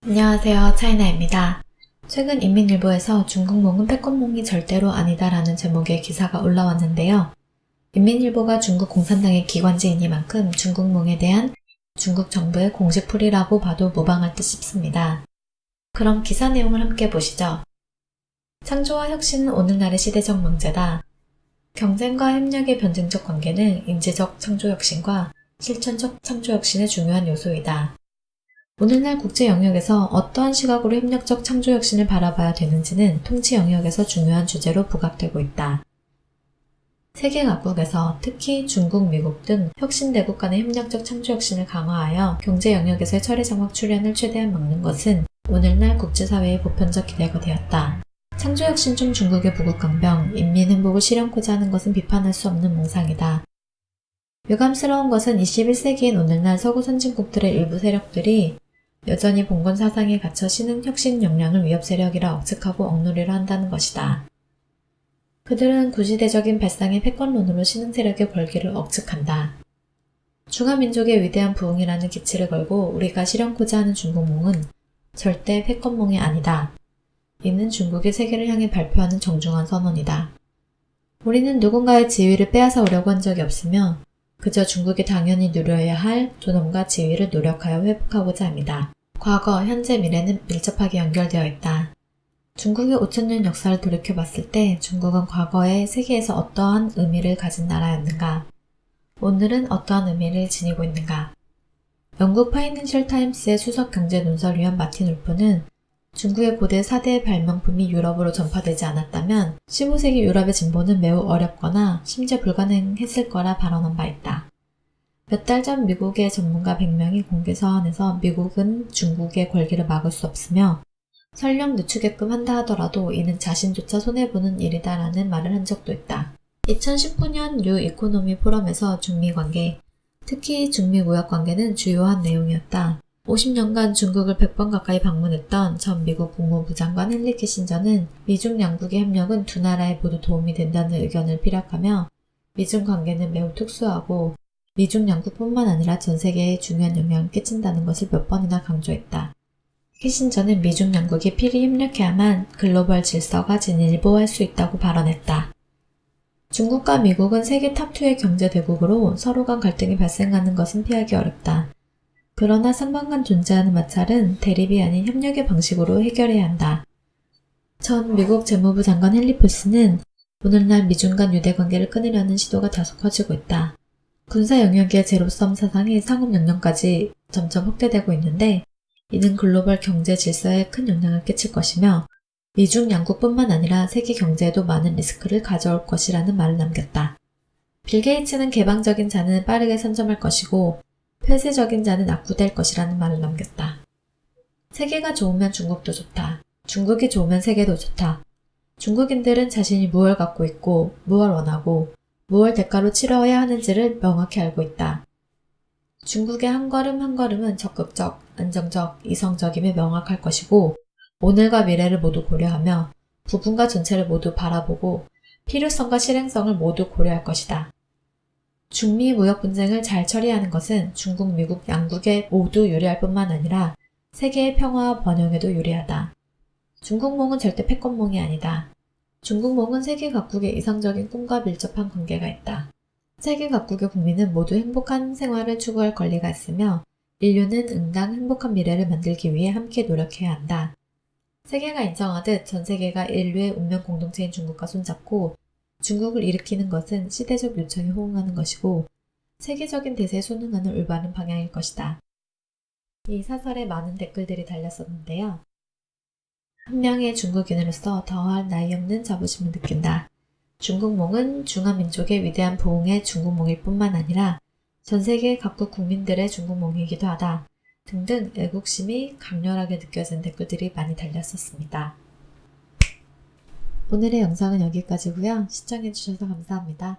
안녕하세요. 차이나입니다. 최근 인민일보에서 중국몽은 패권몽이 절대로 아니다라는 제목의 기사가 올라왔는데요. 인민일보가 중국 공산당의 기관지이니만큼 중국몽에 대한 중국 정부의 공식 풀이라고 봐도 무방할 듯 싶습니다. 그럼 기사 내용을 함께 보시죠. 창조와 혁신은 오늘날의 시대적 명제다. 경쟁과 협력의 변증적 관계는 인재적 창조혁신과 실천적 창조혁신의 중요한 요소이다. 오늘날 국제 영역에서 어떠한 시각으로 협력적 창조혁신을 바라봐야 되는지는 통치 영역에서 중요한 주제로 부각되고 있다. 세계 각국에서 특히 중국, 미국 등 혁신대국 간의 협력적 창조혁신을 강화하여 경제 영역에서의 철회장막 출현을 최대한 막는 것은 오늘날 국제사회의 보편적 기대가 되었다. 창조혁신 중 중국의 부국강병, 인민행복을 실현코자 하는 것은 비판할 수 없는 몽상이다. 유감스러운 것은 21세기인 오늘날 서구 선진국들의 일부 세력들이 여전히 봉건 사상에 갇혀 신흥 혁신 역량을 위협 세력이라 억측하고 억누리려 한다는 것이다. 그들은 구시대적인 발상의 패권론으로 신흥 세력의 벌기를 억측한다. 중화민족의 위대한 부흥이라는 기치를 걸고 우리가 실현코자 하는 중국몽은 절대 패권몽이 아니다. 이는 중국이 세계를 향해 발표하는 정중한 선언이다. 우리는 누군가의 지위를 빼앗아 오려고 한 적이 없으며 그저 중국이 당연히 누려야 할 존엄과 지위를 노력하여 회복하고자 합니다. 과거, 현재, 미래는 밀접하게 연결되어 있다. 중국의 5000년 역사를 돌이켜봤을 때 중국은 과거에 세계에서 어떠한 의미를 가진 나라였는가? 오늘은 어떠한 의미를 지니고 있는가? 영국 파이낸셜 타임스의 수석 경제 논설위원 마틴 울프는 중국의 고대 4대 발명품이 유럽으로 전파되지 않았다면 15세기 유럽의 진보는 매우 어렵거나 심지어 불가능했을 거라 발언한 바 있다. 몇 달 전 미국의 전문가 100명이 공개 서한에서 미국은 중국의 권리를 막을 수 없으며 설령 늦추게끔 한다 하더라도 이는 자신조차 손해보는 일이다라는 말을 한 적도 있다. 2019년 뉴 이코노미 포럼에서 중미 관계, 특히 중미 무역 관계는 주요한 내용이었다. 50년간 중국을 100번 가까이 방문했던 전 미국 국무부 장관 헨리 키신저는 미중 양국의 협력은 두 나라에 모두 도움이 된다는 의견을 피력하며 미중 관계는 매우 특수하고 미중 양국뿐만 아니라 전 세계에 중요한 영향을 끼친다는 것을 몇 번이나 강조했다. 키신저는 미중 양국이 필히 협력해야만 글로벌 질서가 진일보할 수 있다고 발언했다. 중국과 미국은 세계 탑2의 경제 대국으로 서로 간 갈등이 발생하는 것은 피하기 어렵다. 그러나 상반간 존재하는 마찰은 대립이 아닌 협력의 방식으로 해결해야 한다. 전 미국 재무부 장관 헨리 포스는 오늘날 미중 간 유대 관계를 끊으려는 시도가 다소 커지고 있다. 군사 영역의 제로섬 사상이 상업 영역까지 점점 확대되고 있는데 이는 글로벌 경제 질서에 큰 영향을 끼칠 것이며 미중 양국뿐만 아니라 세계 경제에도 많은 리스크를 가져올 것이라는 말을 남겼다. 빌 게이츠는 개방적인 자는 빠르게 선점할 것이고 폐쇄적인 자는 낙후될 것이라는 말을 남겼다. 세계가 좋으면 중국도 좋다. 중국이 좋으면 세계도 좋다. 중국인들은 자신이 무엇을 갖고 있고 무엇을 원하고 무엇을 대가로 치러야 하는지를 명확히 알고 있다. 중국의 한 걸음 한 걸음은 적극적, 안정적, 이성적임에 명확할 것이고 오늘과 미래를 모두 고려하며 부분과 전체를 모두 바라보고 필요성과 실행성을 모두 고려할 것이다. 중미 무역 분쟁을 잘 처리하는 것은 중국, 미국 양국에 모두 유리할 뿐만 아니라 세계의 평화와 번영에도 유리하다. 중국몽은 절대 패권몽이 아니다. 중국몽은 세계 각국의 이상적인 꿈과 밀접한 관계가 있다. 세계 각국의 국민은 모두 행복한 생활을 추구할 권리가 있으며 인류는 응당 행복한 미래를 만들기 위해 함께 노력해야 한다. 세계가 인정하듯 전 세계가 인류의 운명 공동체인 중국과 손잡고 중국을 일으키는 것은 시대적 요청에 호응하는 것이고 세계적인 대세에 순응하는 올바른 방향일 것이다. 이 사설에 많은 댓글들이 달렸었는데요. 한 명의 중국인으로서 더할 나위 없는 자부심을 느낀다. 중국몽은 중화민족의 위대한 부흥의 중국몽일 뿐만 아니라 전 세계 각국 국민들의 중국몽이기도 하다. 등등 애국심이 강렬하게 느껴지는 댓글들이 많이 달렸었습니다. 오늘의 영상은 여기까지고요. 시청해주셔서 감사합니다.